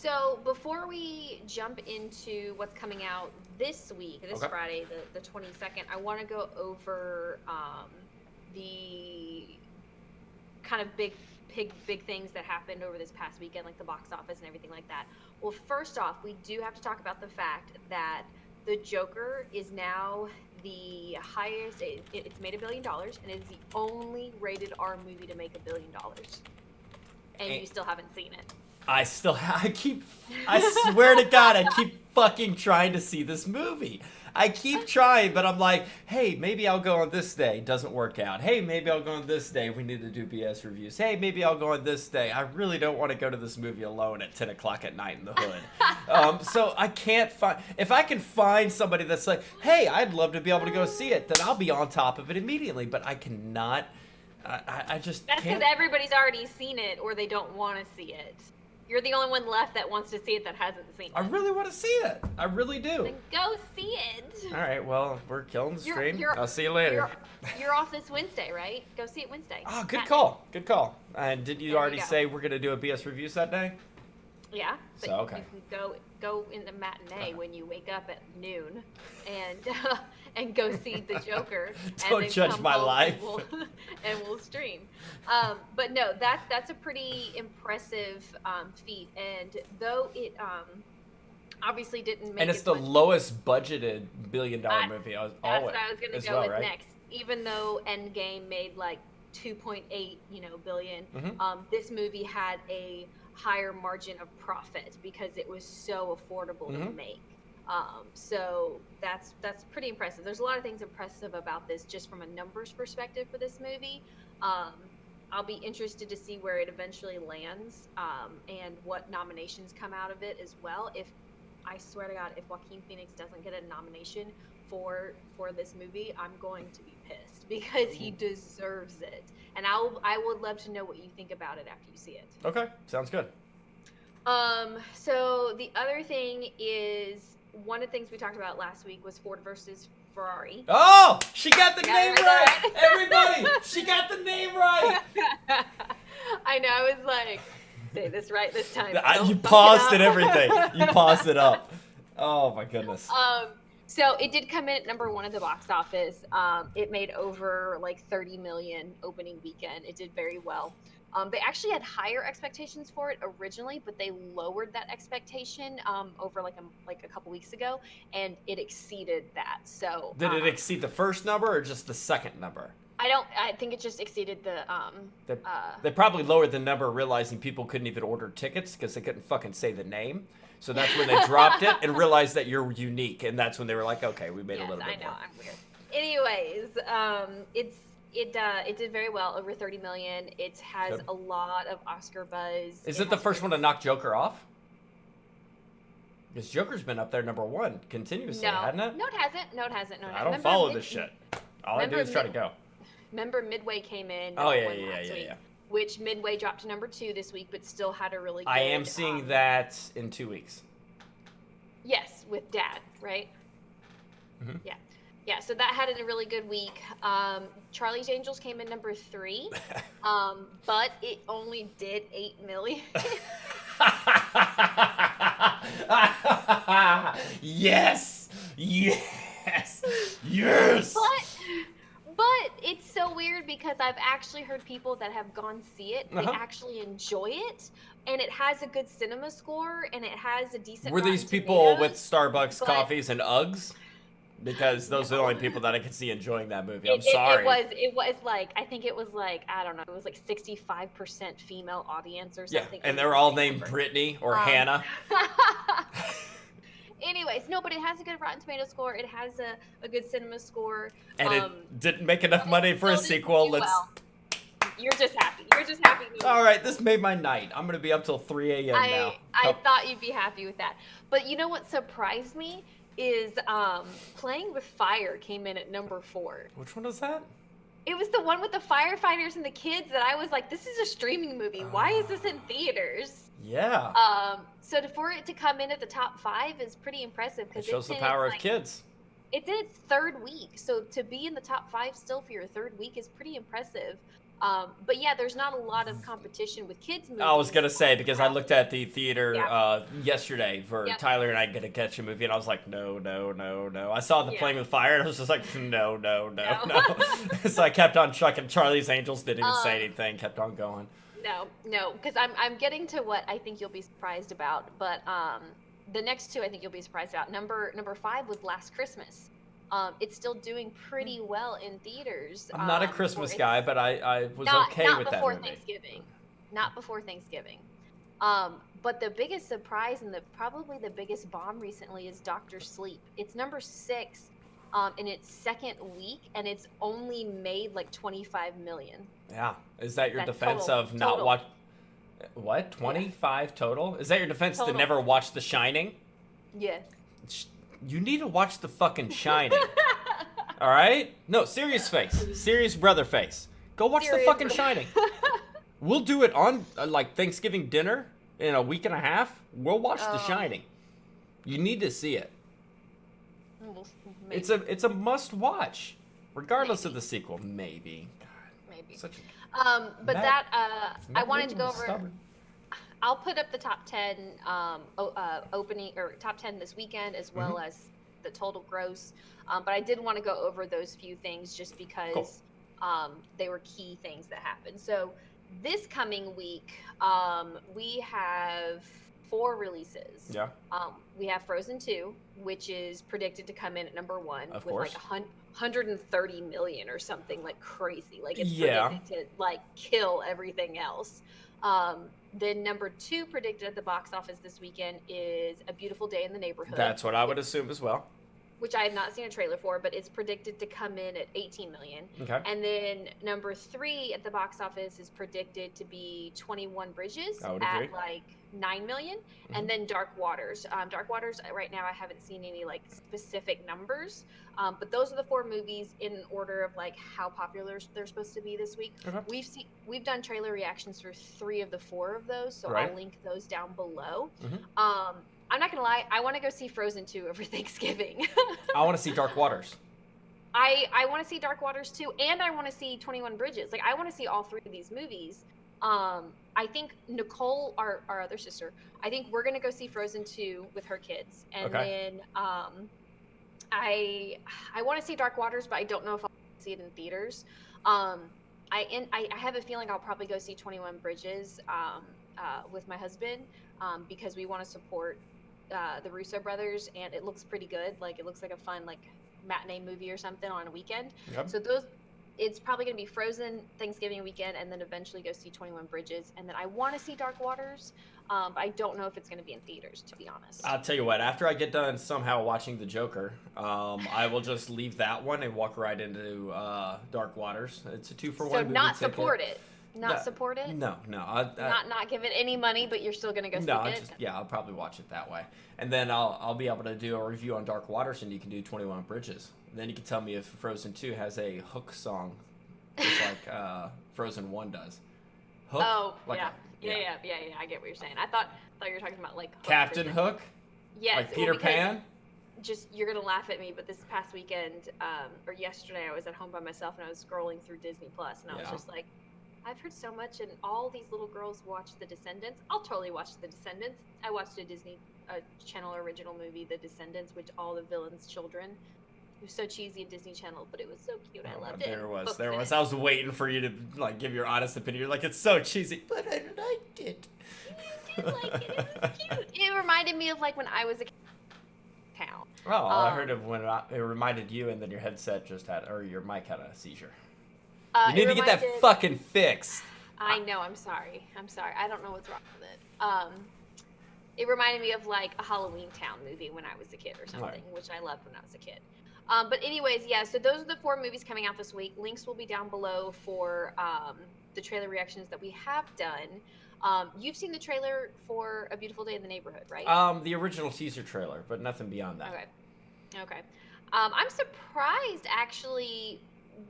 So before we jump into what's coming out this week, this Okay. Friday, the 22nd, I want to go over the kind of big things that happened over this past weekend, like the box office and everything like that. Well, first off, we do have to talk about the fact that the Joker is now the highest. It's made $1 billion, and it is the only rated R movie to make $1 billion. And And you still haven't seen it. I swear to God, I keep fucking trying to see this movie. I keep trying, but I'm like, hey, maybe I'll go on this day. Doesn't work out. Hey, maybe I'll go on this day. We need to do BS reviews. Hey, maybe I'll go on this day. I really don't want to go to this movie alone at 10 o'clock at night in the hood. So I can't find. If I can find somebody that's like, hey, I'd love to be able to go see it, then I'll be on top of it immediately. But I cannot. I just That's because can't. everybody's already seen it or they don't want to see it. You're the only one left that wants to see it that hasn't seen it. I really want to see it. I really do. Then go see it. All right, well, we're killing the stream. I'll see you later. You're off this Wednesday, right? Go see it Wednesday. Oh, good call. Good call. And did you There already you go. say we're going to do a BS reviews that day? Yeah. But So, okay. you can go in the matinee when you wake up at noon, and go see the Joker. Don't and then judge come my home life. and we'll stream. But no, that's a pretty impressive feat. And though it obviously didn't make And it's as the much. lowest budgeted billion-dollar That's movie. That's Always, what I was gonna as go well, with right? next. Even though Endgame made like 2.8, billion, Mhm. this movie had a higher margin of profit because it was so affordable to Mhm. make. So that's pretty impressive. There's a lot of things impressive about this just from a numbers perspective for this movie. Um, I'll be interested to see where it eventually lands, and what nominations come out of it as well. If I swear to God, if Joaquin Phoenix doesn't get a nomination for this movie, I'm going to be pissed because he deserves it. And I would love to know what you think about it after you see it. Okay, sounds good. So the other thing is, one of the things we talked about last week was Ford versus Ferrari. Oh, she got the Yeah, name I right. got that Everybody, she got the name right. I know. I was like, say this right this time. You Don't fuck paused it it, up. everything. You paused it up. Oh my goodness. So it did come in at #1 at the box office. It made over like 30 million opening weekend. It did very well. They actually had higher expectations for it originally, but they lowered that expectation over like a couple weeks ago, and it exceeded that. So Did it exceed the first number or just the second number? I think it just exceeded the They probably lowered the number, realizing people couldn't even order tickets because they couldn't fucking say the name. So that's when they dropped it and realized that you're unique, and that's when they were like, okay, we made a little bit I know, more. I'm weird. Anyways, it did very well, over 30 million. It has Good. a lot of Oscar buzz. Is it the first one to knock Joker off? Because Joker's been up there #1 continuously, hadn't it? No, it hasn't. No, it hasn't. No, it I hasn't. don't follow this shit. All I do is try to go. Remember Midway came in. Oh, yeah, #1 last week, yeah. Which Midway dropped to #2 this week, but still had a really good. I am seeing that in 2 weeks. Yes, with Dad, right? Mm-hmm. Yeah. So that had a really good week. Charlie's Angels came in #3, but it only did 8 million. Yes. But it's so weird because I've actually heard people that have gone see it. They Uh-huh. actually enjoy it, and it has a good cinema score, and it has a decent. Were these Rotten people Tomatoes, with Starbucks but- coffees and Uggs? Because those are the only people that I can see enjoying that movie. I'm It sorry. It was like, I think it was like, I don't know. It was like 65% female audience or Yeah, something. and they're all named Brittany or Hannah. Anyways, no, but it has a good Rotten Tomato score. It has a good cinema score. And it didn't make enough money for a Still didn't sequel. do Let's. well. You're just happy. You're just happy. All right, this made my night. I'm gonna be up till 3 a.m. now. I thought you'd be happy with that. But you know what surprised me is Playing with Fire came in at #4. Which one is that? It was the one with the firefighters and the kids that I was like, this is a streaming movie. Why is this in theaters? Yeah. So for it to come in at the top 5 is pretty impressive It because shows the power of kids. It's in its 3rd week, so to be in the top 5 still for your 3rd week is pretty impressive. But yeah, there's not a lot of competition with kids I was movies gonna say because I looked at the theater Yeah. yesterday for Yep. Tyler and I gonna catch a movie, and I was like, no, no, no, no. I saw the Yeah. Playing with Fire, and I was just like, no, no, no, No. no. So I kept on trucking. Charlie's Angels didn't even say um, anything. Kept on going. no, no, because I'm getting to what I think you'll be surprised about, but the next two I think you'll be surprised about. Number five was Last Christmas. It's still doing pretty well in theaters. I'm not a For Christmas its guy, but I was not okay not with that before movie. Thanksgiving, not before Thanksgiving. But the biggest surprise and probably the biggest bomb recently is Doctor Sleep. It's number six, in its second week, and it's only made like 25 million. Yeah. Is that your That's defense total. of not Total. watch? What? Yeah. 25 total? Is that your defense to Total. never watch The Shining? Yes. You need to watch the fucking Shining. All right? No, serious face. Serious brother face. Go watch the Serious fucking brother. Shining. We'll do it on like Thanksgiving dinner in a week and a half. We'll watch The Shining. You need to see it. Maybe. It's a must watch, regardless of the sequel. Maybe. God, Maybe. such a But Matt- I wanted to go Matt over. stubborn. I'll put up the top 10 opening or top 10 this weekend, as well as the total gross. But I did want to go over those few things just because they were key things that happened. So this coming week, we have 4 releases. Yeah. We have Frozen 2, which is predicted to come in at number 1 Of with course. like 130 million or something like crazy. Like it's Yeah. predicted to like kill everything else. Then number 2 predicted at the box office this weekend is A Beautiful Day in the Neighborhood. That's what I would assume as well. Which I have not seen a trailer for, but it's predicted to come in at 18 million. Okay. And then number 3 at the box office is predicted to be 21 Bridges I would at agree. like 9 million. And then Dark Waters. Dark Waters, right now I haven't seen any like specific numbers, but those are the 4 movies in order of like how popular they're supposed to be this week. Okay. We've done trailer reactions for 3 of the 4 of those, so Right. I'll link those down below. Mhm. I'm not gonna lie, I want to go see Frozen 2 over Thanksgiving. I want to see Dark Waters. I want to see Dark Waters 2, and I want to see 21 Bridges. Like, I want to see all 3 of these movies. I think Nicole, our other sister, I think we're gonna go see Frozen 2 with her kids, and then I want to see Dark Waters, but I don't know if I'll see it in theaters. I have a feeling I'll probably go see 21 Bridges with my husband, because we want to support the Russo brothers, and it looks pretty good. Like, it looks like a fun like matinee movie or something on a weekend. Yep. So it's probably going to be Frozen Thanksgiving weekend, and then eventually go see 21 Bridges, and then I want to see Dark Waters, but I don't know if it's going to be in theaters, to be honest. I'll tell you what. After I get done somehow watching The Joker, I will just leave that one and walk right into Dark Waters. It's a 2-for-1. So movie not ticket. support it. Not No, support it. No. Not give it any money, but you're still going to go No, see it. I'll probably watch it that way, and then I'll be able to do a review on Dark Waters, and you can do 21 Bridges. Then you can tell me if Frozen 2 has a hook song, just like Frozen 1 does. Hook? Oh, Like yeah. I get what you're saying. I thought you were talking about like Hook Captain or- Hook? Yes, Like well, Peter because Pan? Just you're gonna laugh at me, but this past weekend, or yesterday, I was at home by myself and I was scrolling through Disney Plus, and I was Yeah. just like, I've heard so much, and all these little girls watch The Descendants. I'll totally watch The Descendants. I watched a Disney Channel original movie, The Descendants, which all the villains' children. It was so cheesy in Disney Channel, but it was so cute. I loved it. There Books was. in it. I was waiting for you to like give your honest opinion. You're like, it's so cheesy, but I liked it. I did like it. It was cute. It reminded me of like when I was a town. Oh, I heard of when it reminded you, and then your headset just had, or your mic had a seizure. You need to get that fucking fixed. I know. I'm sorry. I don't know what's wrong with it. It reminded me of like a Halloween Town movie when I was a kid or something, Right. which I loved when I was a kid. But anyways, yeah. So those are the 4 movies coming out this week. Links will be down below for the trailer reactions that we have done. You've seen the trailer for A Beautiful Day in the Neighborhood, right? The original teaser trailer, but nothing beyond that. Okay. I'm surprised actually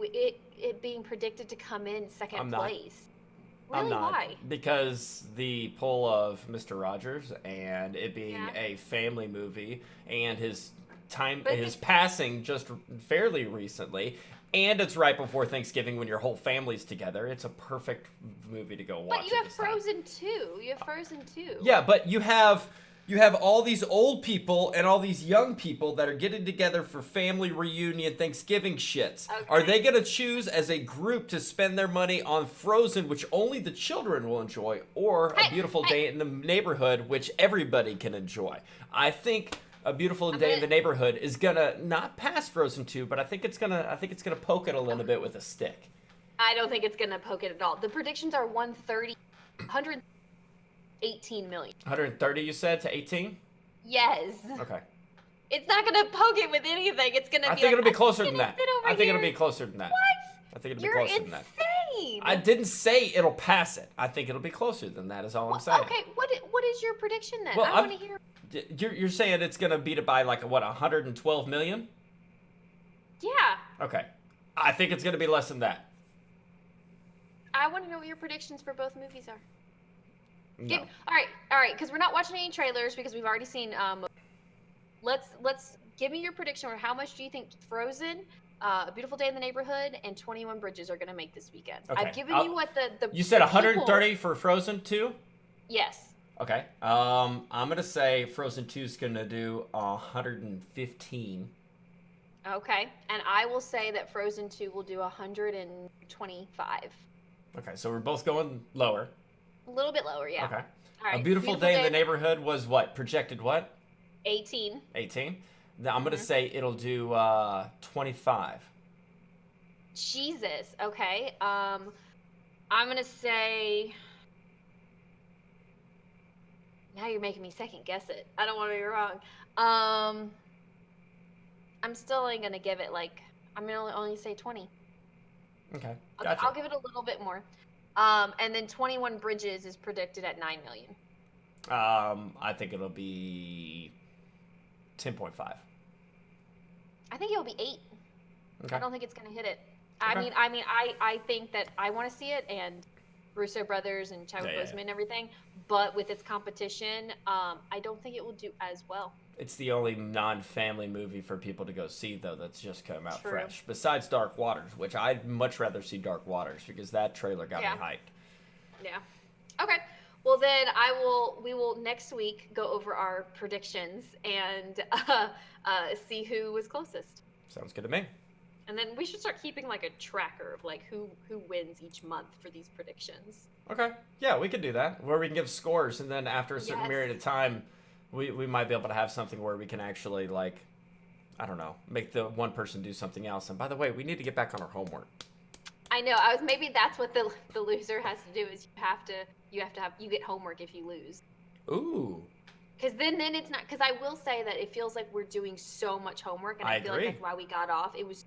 it being predicted to come in second I'm not. place. Really? I'm not. Why? Because the pull of Mr. Rogers and it being Yeah. a family movie and his But his passing just fairly recently, And it's right before Thanksgiving when your whole family's together. It's a perfect movie to go watch. But you have Frozen 2. You have Frozen 2. Yeah, but you have all these old people and all these young people that are getting together for family reunion Thanksgiving shits. Okay. Are they going to choose as a group to spend their money on Frozen, which only the children will enjoy, or A Beautiful Day in the Neighborhood, which everybody can enjoy? I think A Beautiful Day in the Neighborhood is gonna not pass Frozen 2, but I think it's gonna poke it a little bit with a stick. I don't think it's gonna poke it at all. The predictions are 118 million. 130, you said, to 18? Yes. Okay. It's not gonna poke it with anything. It's gonna be. I think it'll be closer than that. that. I think it'll be closer than that. What? I think it'll be closer than that. You're insane. I didn't say it'll pass it. I think it'll be closer than that. Is all I'm saying. Okay. What is your prediction then? Well, I want to hear. You're saying it's gonna beat it by like what, 112 million? Yeah. Okay. I think it's gonna be less than that. I want to know what your predictions for both movies are. No. All right, because we're not watching any trailers because we've already seen. Let's give me your prediction, or how much do you think Frozen, A Beautiful Day in the Neighborhood, and 21 Bridges are going to make this weekend? Okay. I've given you what the You said 130 people... for Frozen 2? Yes. Okay. I'm gonna say Frozen 2 is gonna do 115. Okay, and I will say that Frozen 2 will do 125. Okay, so we're both going lower. A little bit lower, yeah. Okay. All right. A Beautiful Day in the Neighborhood was what? Projected what? 18. 18. Now I'm gonna say it'll do 25. Jesus. Okay. I'm gonna say. Now you're making me second guess it. I don't want to be wrong. I'm still only gonna give it like I'm gonna only say 20. Okay. Gotcha. I'll give it a little bit more. And then 21 Bridges is predicted at 9 million. I think it'll be 10.5. I think it'll be 8. Okay. I don't think it's gonna hit it. Okay. I think that I want to see it, and Russo brothers and Chadwick Boseman and everything, but with its competition, I don't think it will do as well. It's the only non-family movie for people to go see, though, that's just come out True. fresh. Besides Dark Waters, which I'd much rather see Dark Waters because that trailer got me hyped. Yeah. Okay. Well, then we will next week go over our predictions and see who was closest. Sounds good to me. And then we should start keeping like a tracker of like who wins each month for these predictions. Okay. Yeah, we could do that. Where we can give scores, and then after a certain period of time, we might be able to have something where we can actually, like, I don't know, make the one person do something else. And by the way, we need to get back on our homework. I know. Maybe that's what the loser has to do is you get homework if you lose. Ooh. Because then it's not. Because I will say that it feels like we're doing so much homework, and I feel agree. like that's why we got off. It was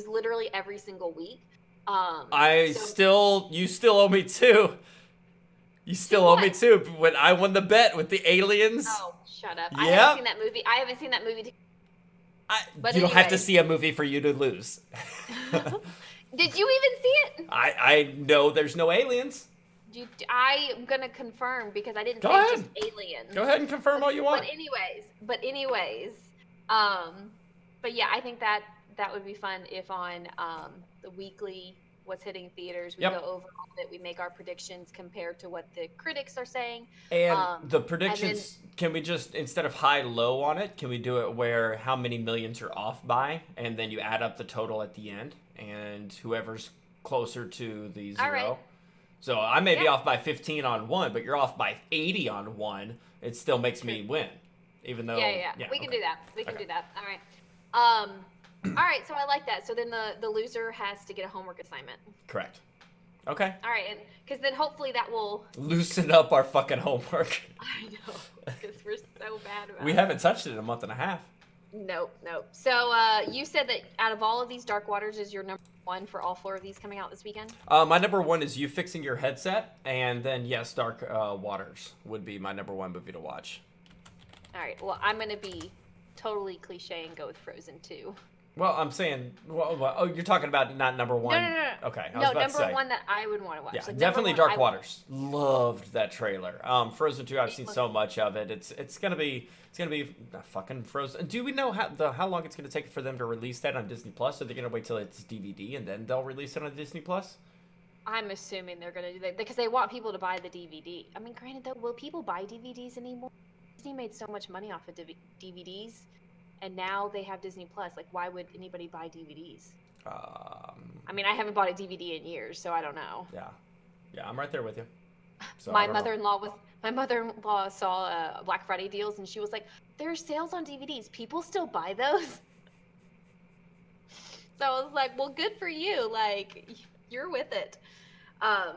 literally every single week. You still owe me 2. You still owe me 2 when I won the bet with the aliens. Oh, shut up! Yep. I haven't seen that movie. You don't have to see a movie for you to lose. Did you even see it? I know there's no aliens. I'm gonna confirm because I didn't Go say ahead. just aliens. Go ahead and confirm all you want. But anyways, but yeah, I think that would be fun if on the weekly what's hitting theaters, we go over all of it, we make our predictions compared to what the critics are saying. And the predictions, can we just, instead of high-low on it, can we do it where how many millions you're off by, and then you add up the total at the end, and whoever's closer to the 0. Right. So I may be off by 15 on one, but you're off by 80 on one. It still makes me win, even though... Yeah, we can do that. We can do that. All right. All right, so I like that. So then the loser has to get a homework assignment. Correct. Okay. All right, and because then hopefully that will loosen up our fucking homework. I know, because we're so bad about it. We haven't touched it in a month and a half. Nope. So you said that out of all of these, Dark Waters is your number 1 for all 4 of these coming out this weekend? My number 1 is you fixing your headset, and then yes, Dark Waters would be my number 1 movie to watch. All right. Well, I'm gonna be totally cliche and go with Frozen 2. Well, I'm saying, oh, you're talking about not number No, one. no, no, Okay, I no. was No, about to number say. one that I would want to watch. Yeah, Like number definitely one, Dark Waters. Loved that trailer. Frozen 2, I've it seen looks so much of it. It's gonna be fucking Frozen. Do we know how long it's gonna take for them to release that on Disney Plus? Are they gonna wait till it's DVD and then they'll release it on Disney Plus? I'm assuming they're gonna do that because they want people to buy the DVD. I mean, granted though, will people buy DVDs anymore? Disney made so much money off of DVDs, and now they have Disney Plus. Like, why would anybody buy DVDs? I mean, I haven't bought a DVD in years, so I don't know. Yeah, yeah, I'm right there with you. So I My don't know. mother-in-law saw Black Friday deals, and she was like, "There are sales on DVDs. People still buy those." So I was like, "Well, good for you. Like, you're with it." Um,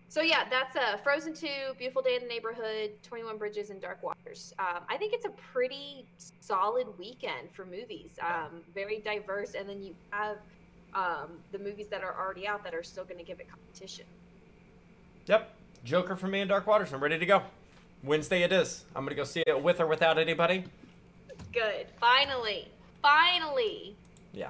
so yeah, that's Frozen 2, Beautiful Day in the Neighborhood, 21 Bridges, and Dark Waters. I think it's a pretty solid weekend for movies. Very diverse, and then you have the movies that are already out that are still going to give it competition. Yep, Joker for me and Dark Waters. I'm ready to go. Wednesday it is. I'm gonna go see it with or without anybody. Good. Finally. Finally. Yeah.